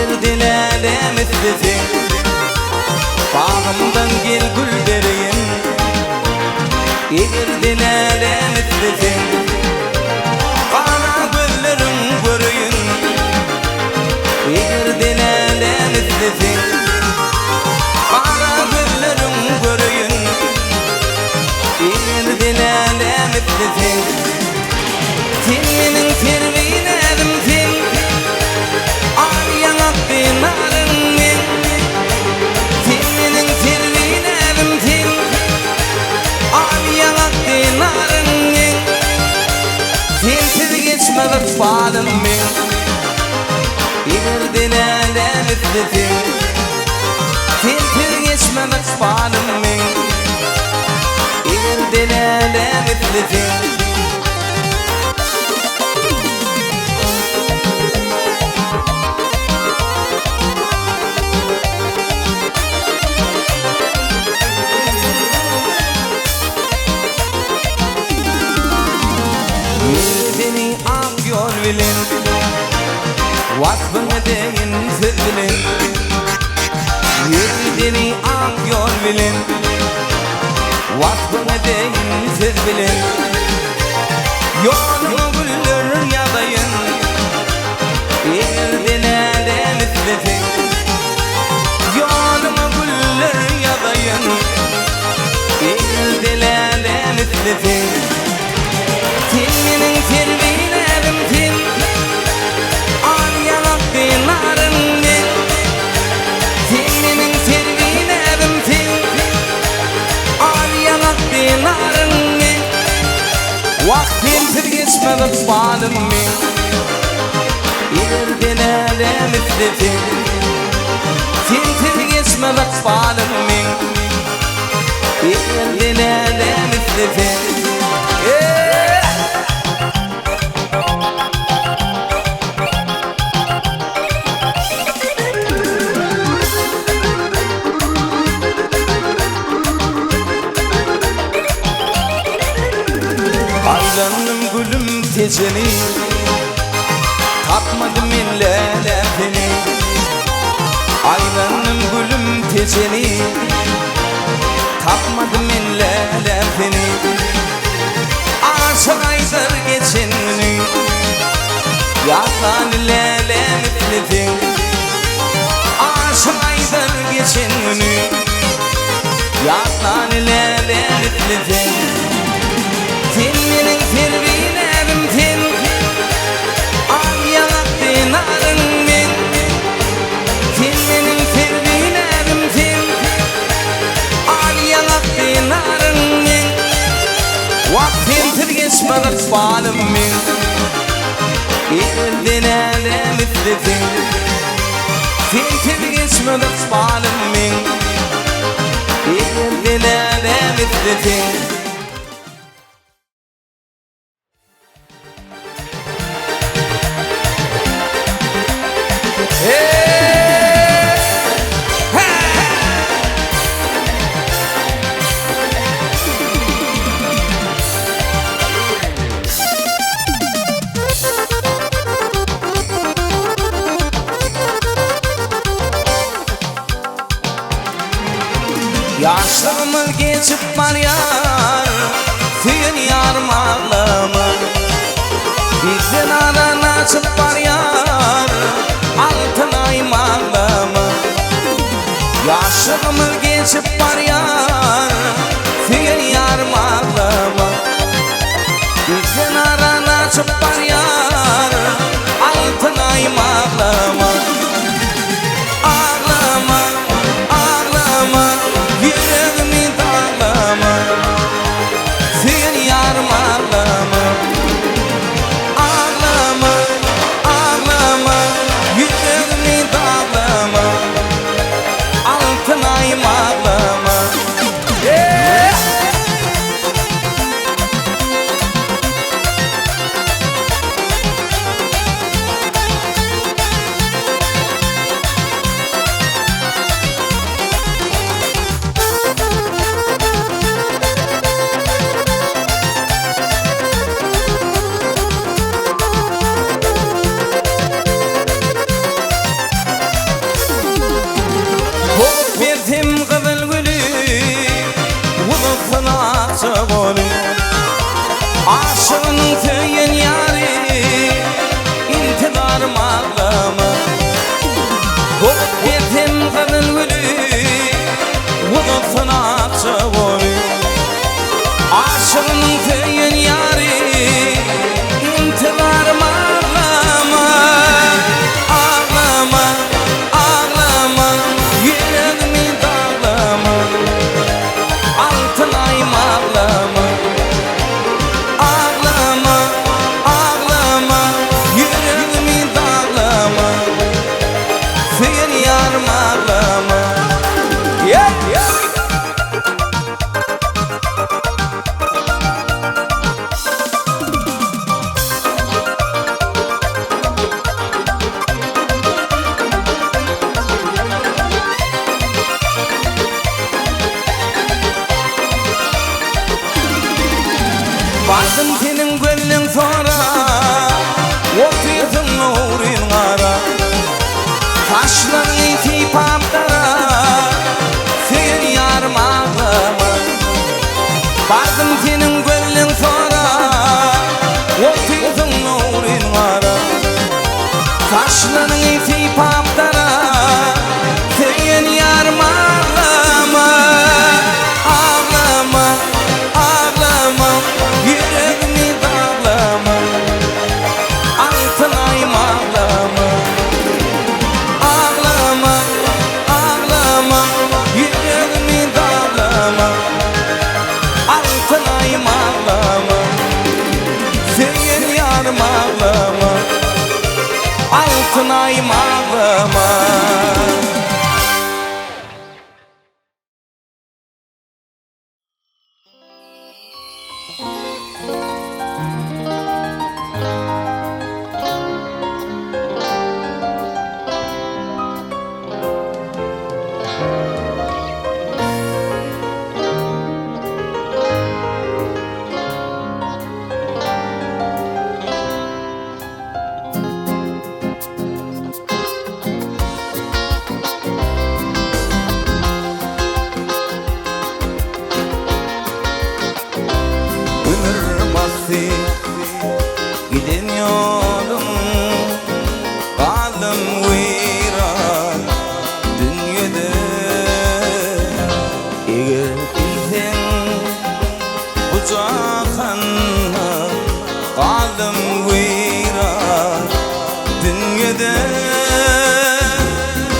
Yedirdin elem istesin bağımdan gel gül vereyim. Yedirdin elem istesin bana güllerim göreyim. Yedirdin elem istesin bana güllerim göreyim. Yedirdin elem istesin senin tervine edim sen ağlayan aklın ağrın men. Senin tervine edim sen ağlayan aklın ağrın men. Sensiz geçmez bağlım men. Yedirdin elem istesin sensiz geçmez bağlım men. Yedirdin elem istesin seni ak yol bilin vakfını deyin siz bilin. Seni ak yol bilin vakfını deyin siz bilin. Yolumu güller yadayın yedirdin elem istesin. Yolumu güller yadayın yedirdin elem istesin. Senin tervine edim sen ağlayan aklın ağrın men. Senin tervine edim sen ağlayan aklın ağrın men. Vaktimsiz geçmez bağlım men. Yedirdin elem istesin sensiz geçmez bağlım men. Yedirdin elem istesin aylanım gülüm teceni tatmadım illeler seni. Aylanım gülüm teceni tatmadım illeler seni. Aşık aydır geçen günü yaklan illelem istesin. Aşık aydır geçen günü yaklan illelem istesin. Senin tervine edim sen ağlayan aklın ağrın men. Senin tervine edim sen ağlayan aklın ağrın men. Vaktimsiz geçmez bağlım men. Yedirdin elem istesin sensiz geçmez bağlım men. Yedirdin elem istesin yaşlarımı geçip var yar suyun yarım ağlama. Bizden aran açıp var yar altın ayım ağlama. Yaşlarımı geçip var yar suyun yarım ağlama. Bizden aran açıp var yar altın ayım ağlama. Ağlama ağlama yüreğimi dağlama. Suyun yarım ağlama. Ağlama ağlama yüreğimi dağlama. Altın ayım ağlama. Aşığının tüyen yari intidarım ağlama Bolup yetim kadın gülü Vudup sanatçı oluyor Aşığının tüyen yari intidarım ağlama Ağlama, ağlama Yüreğimi dağlama Altın ayım ağlama Ağlama, ağlama Yüreğimi dağlama Sen yarım ağlama Yeah, yeah Vardım senin gönlün sonra Otuyordun uğrun ara Taşların itip amdara Sen yarım ağlama Vardım senin gönlün sonra Otuyordun uğrun ara Taşların itip amdara Sen yarım ağlama Ağlama, ağlama Yüreğimi dağlama Altın ayım ağlama Ağlama, ağlama Yüreğimi dağlama Altın ayım ağlama Sen yarım ağlama Altın ayım ağlama Gidin yolum kaldım viran dünyada Eğer bilsen kucağına kaldım viran dünyada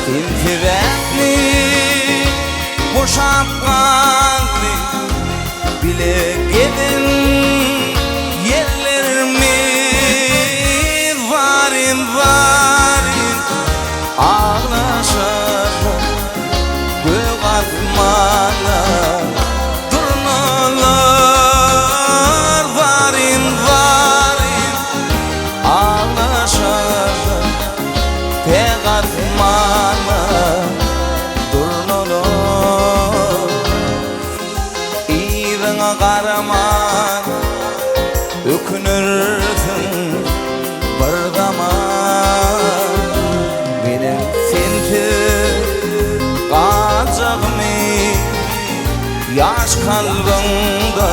Sen sebepli boşap kaldı bile gidin varim ağlaşarım göğ atmana durnalar varim ağlaşarım göğ atmana durnalar İğrına karaman ökünürsün bir zaman benim sensiz kalacağımı yaş kalbimde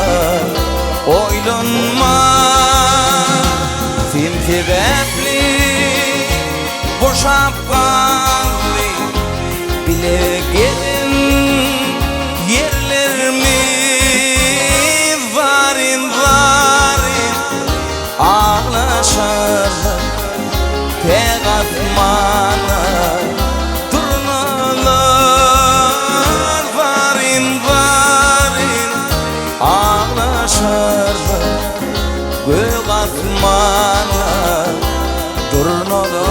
oylanma Sen sebepli boşap kaldı bile gelin yerlerimi varim ağlaşarım tek atmana turnalar varim ağlaşarım göğ atmana turnalar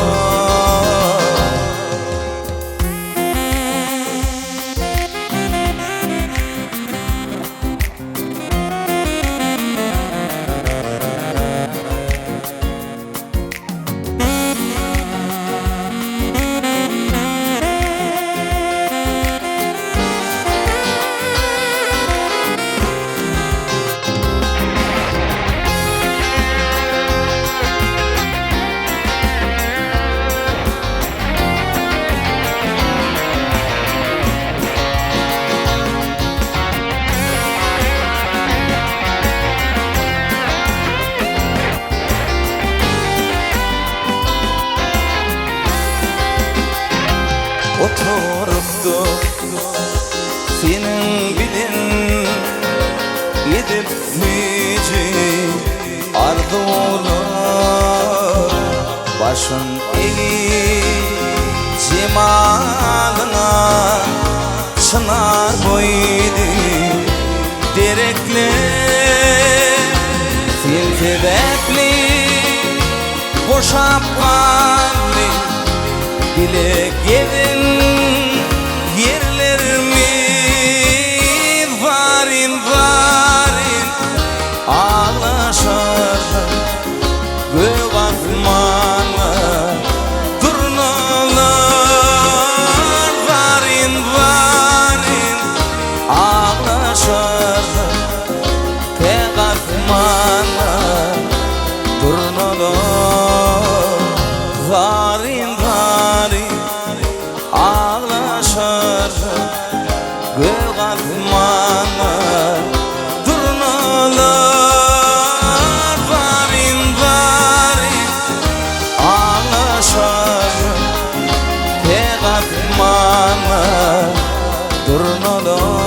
dolu başın eli cemalına çınar boydu derekler sen sebepli boşap kaldı dile gelin yerlerimi varin ağlaşar gök asmana turnalar varin ağlaşar tek asmana turnalar varin ağlaşar gök asmana turnalar varin ağlaşar tek asmana turnalar.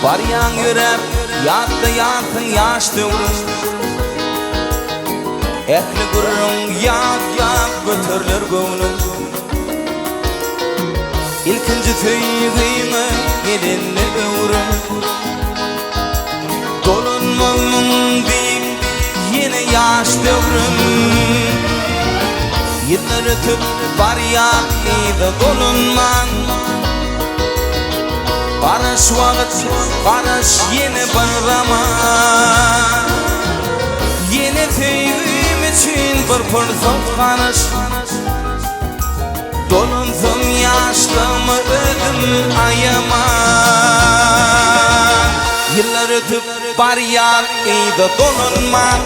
Var yan yürep, yattı yaştı vurun ehli gurrun yak götürler gönlüm İlkinci tüygüyme gelinli övrüm Dolunmalım deyip yine yaş dövrüm Yıllar ötüp var yaklıydı dolunman Barış vakit, barış yeni bir zaman Yeni tüygüm için bir fırsat kanış Dolunsum yaşlımı ödüm ayaman Yıllar ötüp bar yaklıydı dolunman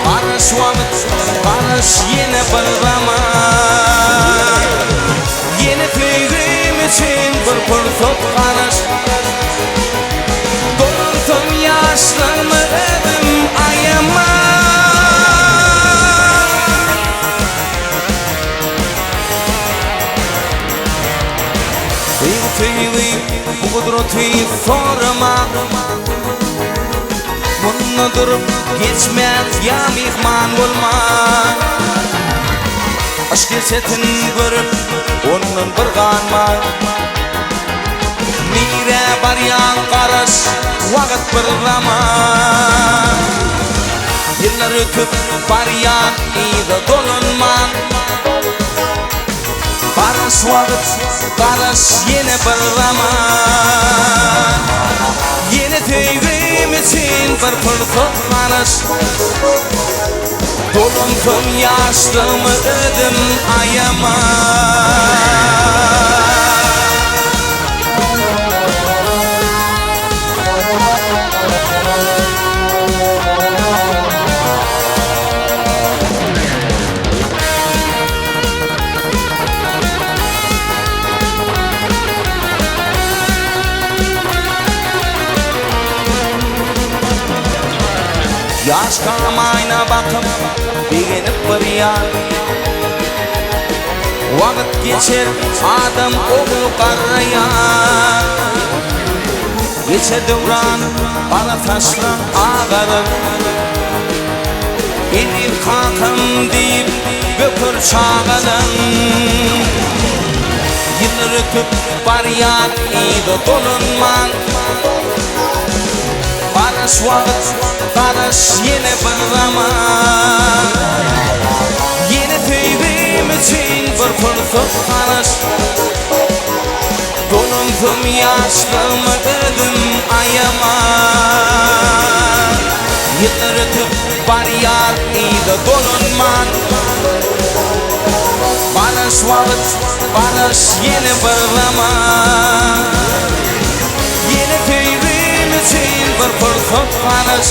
Barış vakit, barış yeni bir zaman Yeni tüygüm için bir fırsat kanış Dolunsum yaşlımı ödüm ayaman Tüygü bu kudreti sorma Bununla durup geçmez ya mihman olma Aşk esetin görüp onun bir kanma Mire var yan karış vakit bir zaman Yıllar ötüp var yan iyide dolunman Barış vakit, barış yeni bir zaman Yeni tüygüm için bir fırsat kanış Dolunsum yaşlımı ödüm ayaman Yaş kalmayına bakıp beğenip bir yan Vakit geçer adam oğlu karrayan Geçer devran bana taşlan ağarır Elif kakım deyip gökür çağalın Yıllar ötüp var yan iyide dolunman Barış vakit, barış yeni bir zaman Yeni tüygüm için bir fırsat kanış Dolunsum yaşlımı ödüm ayaman Yıllar ötüp var yaklıydı dolunman Barış vakit, barış yeni bir zaman Yeni tüygüm için bir fırsat kanış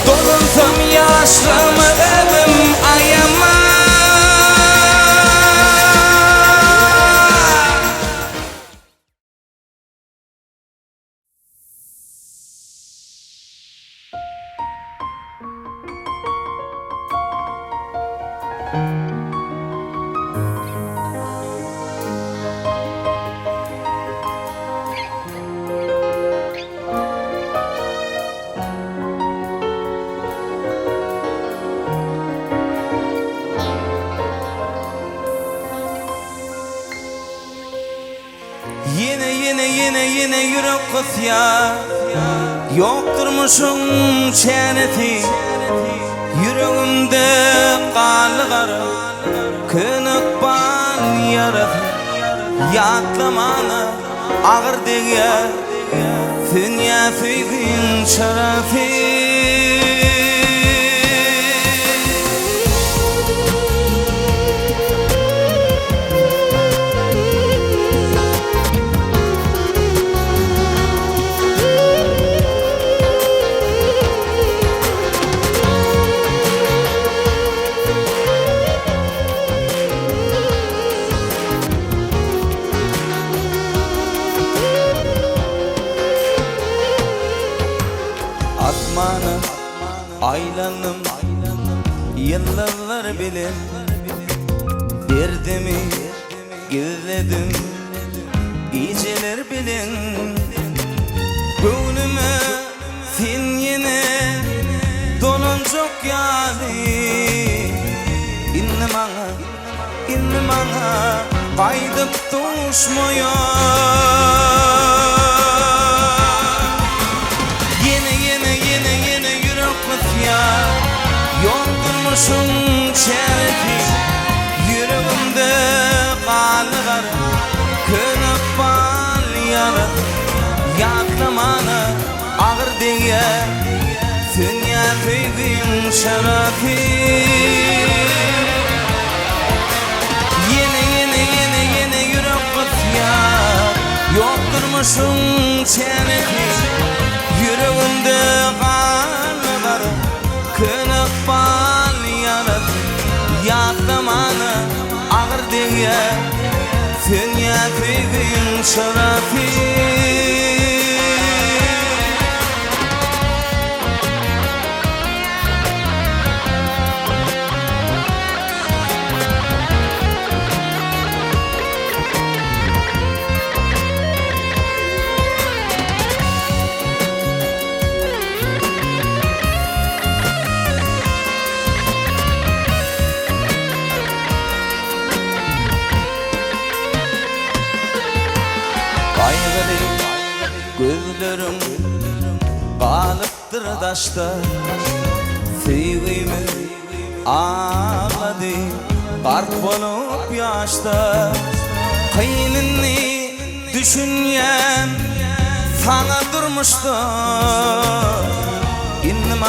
Dolunsum yaşlımı ödüm ayaman yine yürek kısya yokturmuşum çeneti yüreğimde qalğar kınık ban yaradı yatlamana ağır diye dünya süygün şarafi Asmanı aylanım yıllar bilin derdimi gizledim geceler bilin gönlüme sen yine dolanacak yani inni bana kaydıp tutuşmuyor yokturmuşum çereti yüreğimde qalğar kınık bal yarı yaklamana ağır diye dünya süygün şarafi yine yürek kısyar yokturmuşum çereti yüreğimde qalğar kınık bal yanıp yaklamana ağır diye dünya süygün şarafi gözlerim kalıptır daşta sevgimi ağladı garp olup yaşta kıynını düşünyem sana durmuştu inni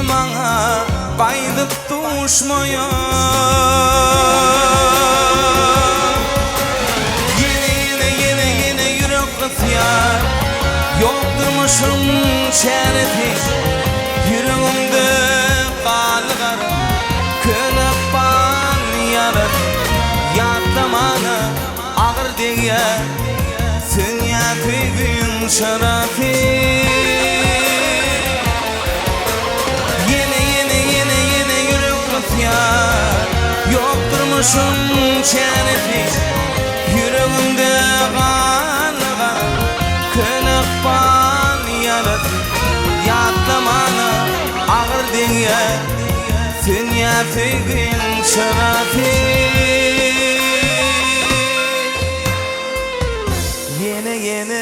bana kaydıp tutuşmuyor yokturmuşum çereti yüreğimde qalğar kınık bal yarı yaklamana ağır diye dünya süygün şarafi yine yürek kısyar yokturmuşum çereti yüreğimde qalğar kınık bal yarı yaklamana ağır diye dünya süygün şarafi yine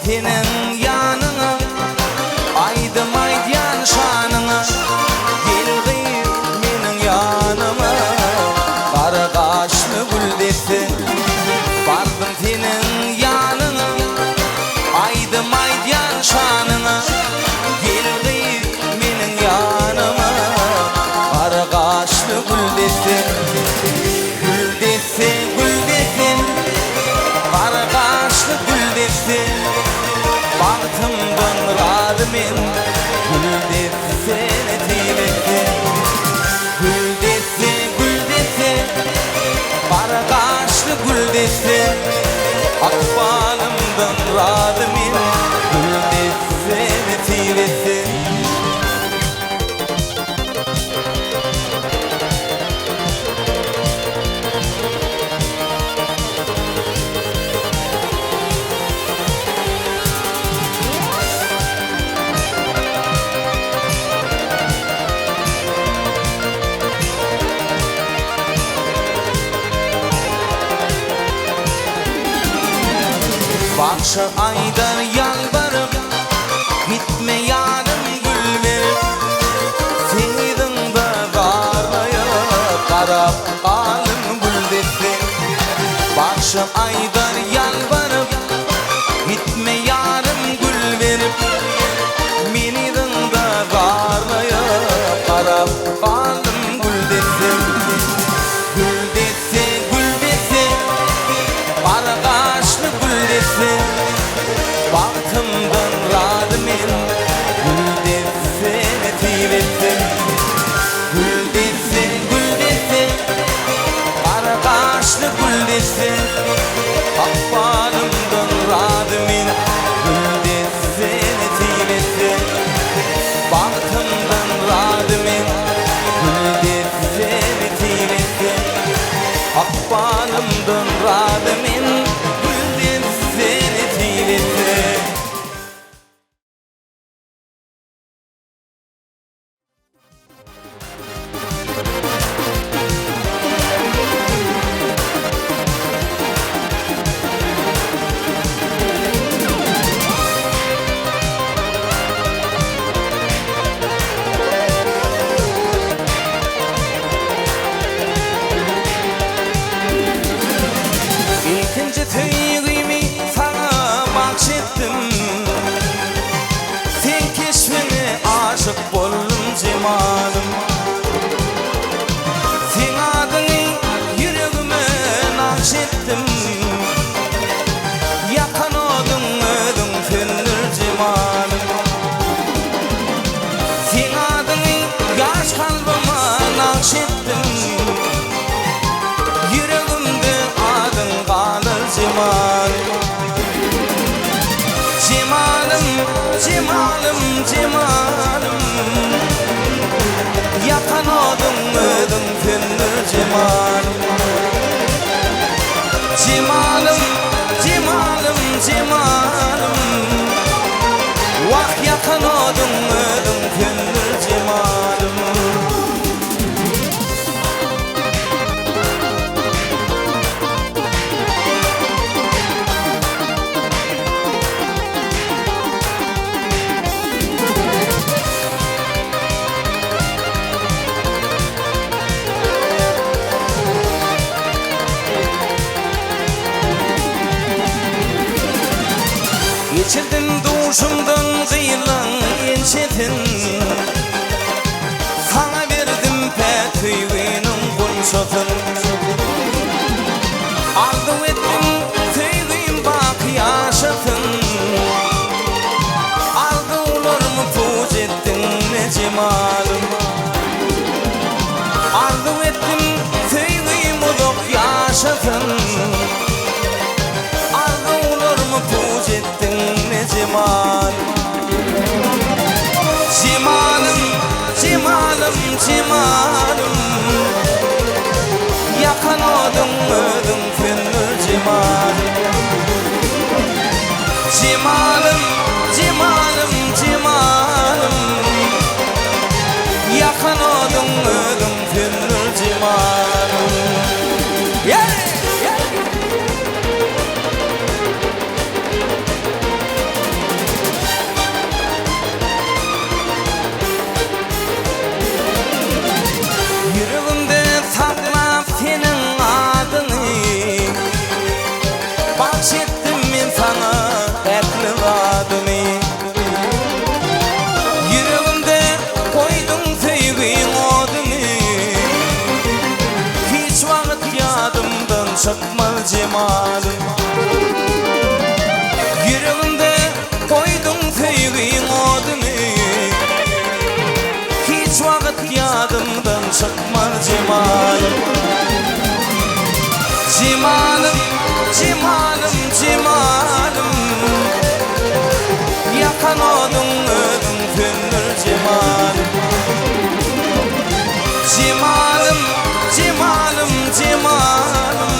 senin yanına, aydım aydiyan şanına. Gel gıyır menin yanıma, kara kaşlı güldesin. Bardım senin yanına, aydım aydiyan şanına. Gel gıyır menin yanıma, kara kaşlı güldesin. Güldesin, güldesin, kara kaşlı güldesin. Baktımdan radımin, güldesin etilesin. Güldesin, güldesin, kara kaşlı güldesin. Akbalımdan radımin, güldesin etilesin. Bakşa aydar yalvarıp, gitme yarım gül verip. Seydin de karaya, karap kalım gül desin. Bakşa aydar yalvarıp, gitme yarım gül verip. Menidin de karaya, karap kalım gül desin. Gül desin, gül desin, kara kaşlı gül desin. Baktımdan radımin, gül desin etilesin. Gül desin, gül desin, kara kaşlı gül desin. Akbalımdan radımin, gül desin etilesin. Baktımdan radımin, gül desin etilesin. Akbalımdan radımin, gül desin etilesin. İlkinci tüygümü sana bahşettim. Sen keşfine aşık boldum cemalım. Sen adını yüreğime nakşettim. Yakan odun ödün fendir cemalım. Sen adını yaş kalbime nakşettim. Yüreğimde adın kalır cemalım. Cemalım, cemalım, cemalım. Yakan odun ödün fendir cemalım. Cemalım, cemalım, cemalım. Vah yakan odun ödün fendir cemalım. Geçirdin duşumdan kıyılan ençetin. Sana verdim petüğünün kunşotun. Arzu ettim tüygün bak yaşatın. Arzularımı puç ettin ne cemalım. Arzu ettim tüygün uduk yaşatın. Arzularımı puç ettin ne cemalım. Cemalım, cemalım, cemalım. Yakan odun ödün fendir cemalım. Cemalım, cemalım, cemalım. Yakan odun ödün fendir cemalım. Yeah! Yeah! çektim men sana äpli wadymy. Yüreğimde koydum sevgiň oduny. Hiç wagt ýadymdan çykmaz jemalym. Yüreğimde koydum sevgiň oduny. Hiç wagt ýadymdan çykmaz jemalym. Cemalım, cemalım, cemalım. Yakan odun ödüm tündür cemalım. Cemalım, cemalım, cemalım.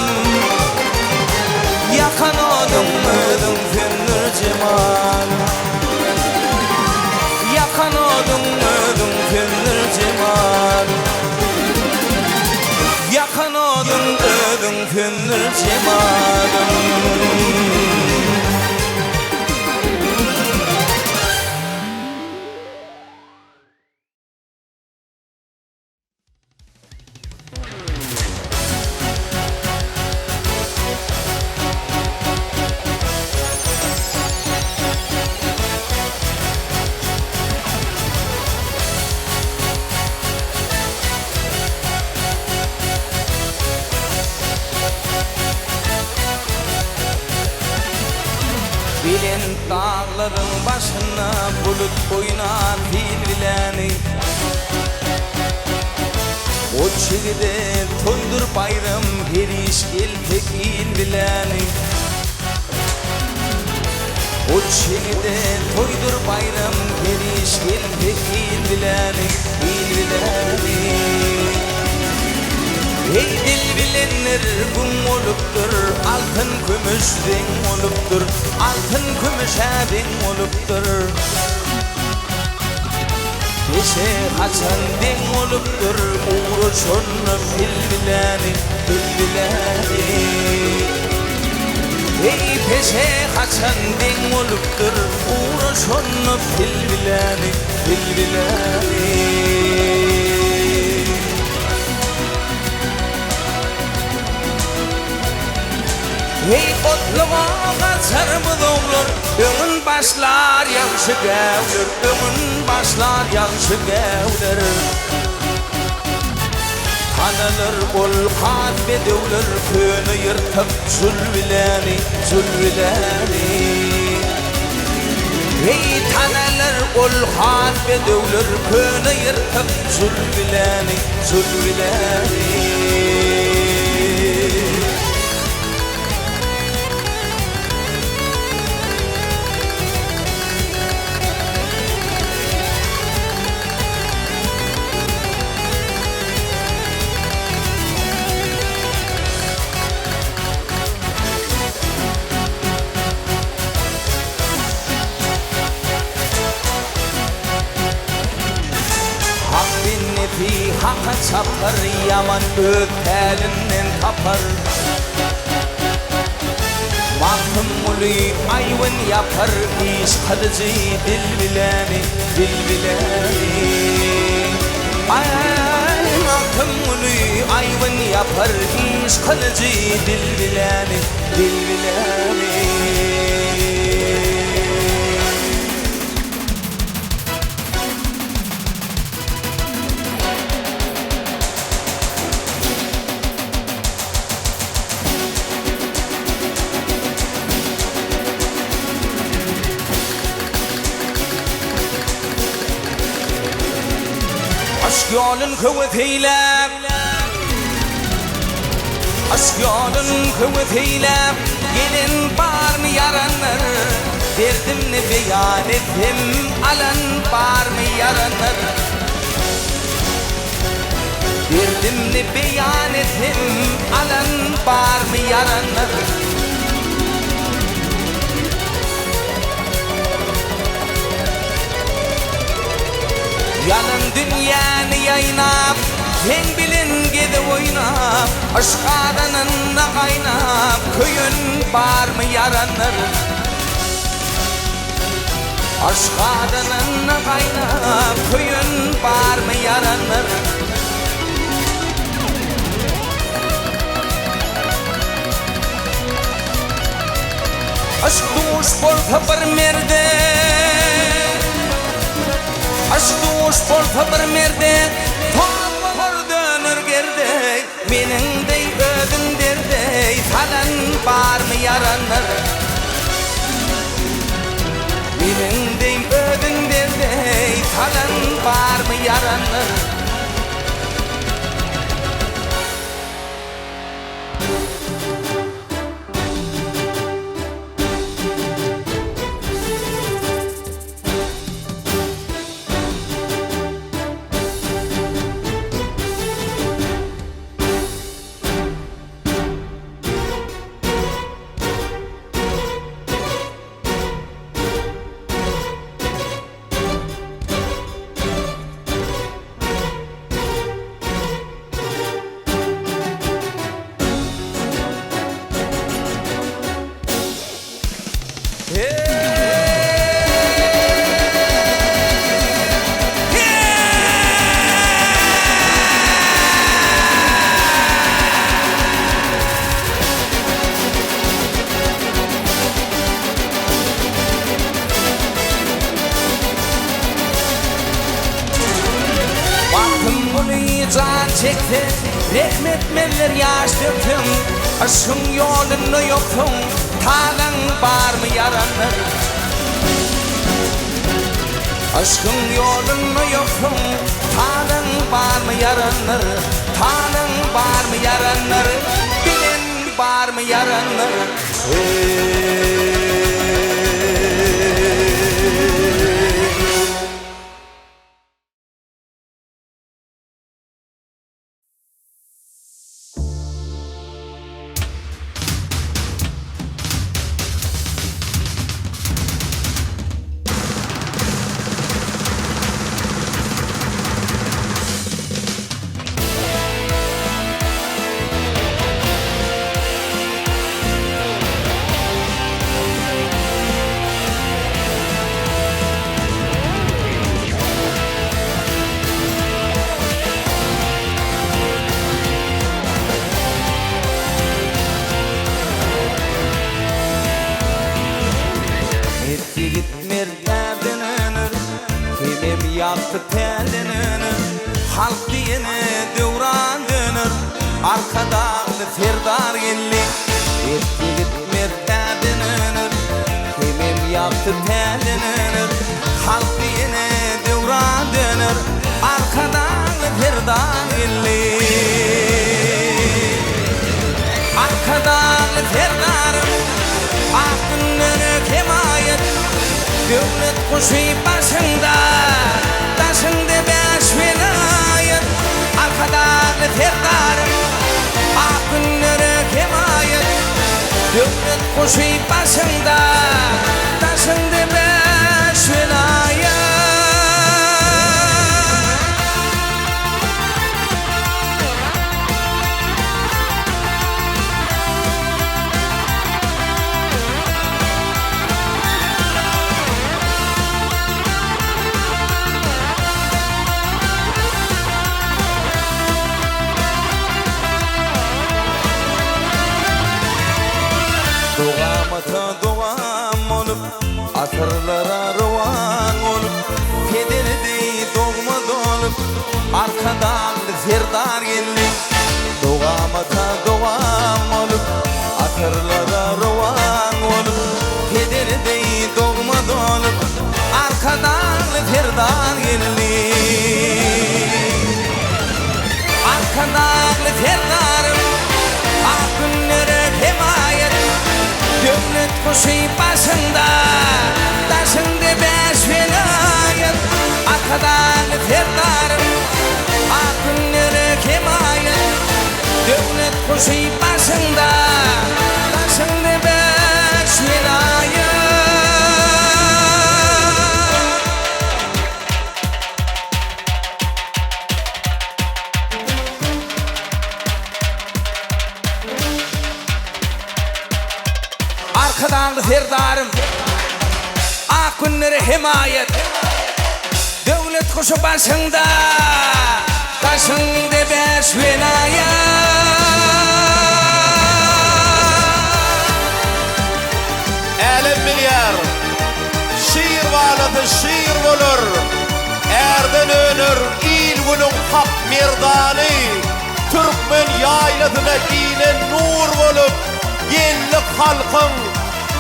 Yakan odun ödüm tündür cemalım. Yakan odun ödüm tündür cemalım. Yakan odun ödüm tündür cemalım. Bilen dağların başına bulut oynar filvileni. O çilide toydur bayram heriş el tekil bileni. O çilide toydur bayram heriş el tekil bileni. Hey dil bilenler kum olupdur, altın kümüş deng olupdur, altın kümüş deng olupdur. Peşe haçan deng olupdur, uğraşanı fil bileni, fil bileni. Hey peşe haçan deng olupdur, uğraşanı fil bileni, fil bileni. Hey otluğa kaçar bu dağlar, ömün başlar yaxşı gäwler, ömün başlar yaxşı gäwler. Tanalır bol hat bedewler, köni yırtıp zulvileni, zulvileni. Hey tanalır bol hat bedewler, köni yırtıp zulvileni, zulvileni. Haka çapar, yaman ötelinden tapar. Mahkum ulu ayvın yapar, iş kalıcı dil bileni, dil bileni. Ay mahkum ulu ayvın yapar, iş kalıcı dil bileni, dil bileni. Aşk yolun kuvvet eylem, aşk yolun kuvvet eylem. Gelin bar mı yaranlar, derdimni beyan ettim, alan bar mı yaranlar. Derdimni beyan ettim, alan bar mı yaranlar. Yalan dünyanı yaynap, sen bilin gidi oynap. Aşk adanında kaynap, köyün bar mı yaranlar. Aşk adanında kaynap, köyün bar mı yaranlar. Aşk duş bolsa bir merde, aşk duş bolsa bir merde, topur dönür gerde. Menin dey ödün derde, talan bar mı yaranır? Menin dey ödün derde, talan bar mı yaranır? Can çekti, rahmet meller yaş döktüm. Aşkın yolunu yoktum, talan bar mı yaranır? Aşkın yolunu yoktum, talan bar mı yaranır? Talan bar mı yaranır? Bilen bar mı yaranır? Yaktı telini, halk diyeni devran dönür. Arkadan firdar gelli, etti gitmer tadını. Kimim yaktı telini, halk diyeni devran dönür. Arkadan firdar gelli, arkadan firdarım. Aklını kemayet, devlet kuşu başında. Taşındı beş vilayet, arkadan firdarım. Akınları kemayet, devlet kuşu başında. Taşındı beş vilayet. Doğam olup, asırlara ruvan olup, kederdi doğma dolup, arkadan firdar geldi. Doğam olup, asırlara ruvan olup, kederdi doğma dolup, arkadan firdar geldi. Arkadan firdarım, akınları kemayet. Devlet kuşu başında, taşındı beş vilayet. Arkadan firdarım, akınları kemayet. Devlet kuşu başında, taşındı beş vilayet. Arkadan firdarım, akınları himayet. Devlet kuşu başında, taşındı beş vilayet. şiir bolur. Erden önür il günün hak merdany. Türkmen yayladyna giyinen nur bolup, gellik halkın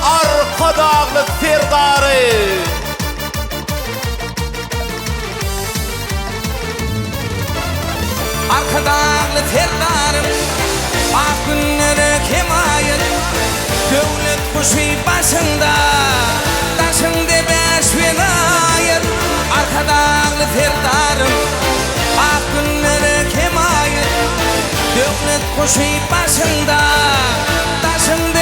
arka dağlı serdary. Arka dağlı serdarım, ak günlere kemayın. Devlet kuşu başında, taşında beş velayet. Arka dağlı serdarım, ak günlere kemayın. Devlet kuşu başında, taşında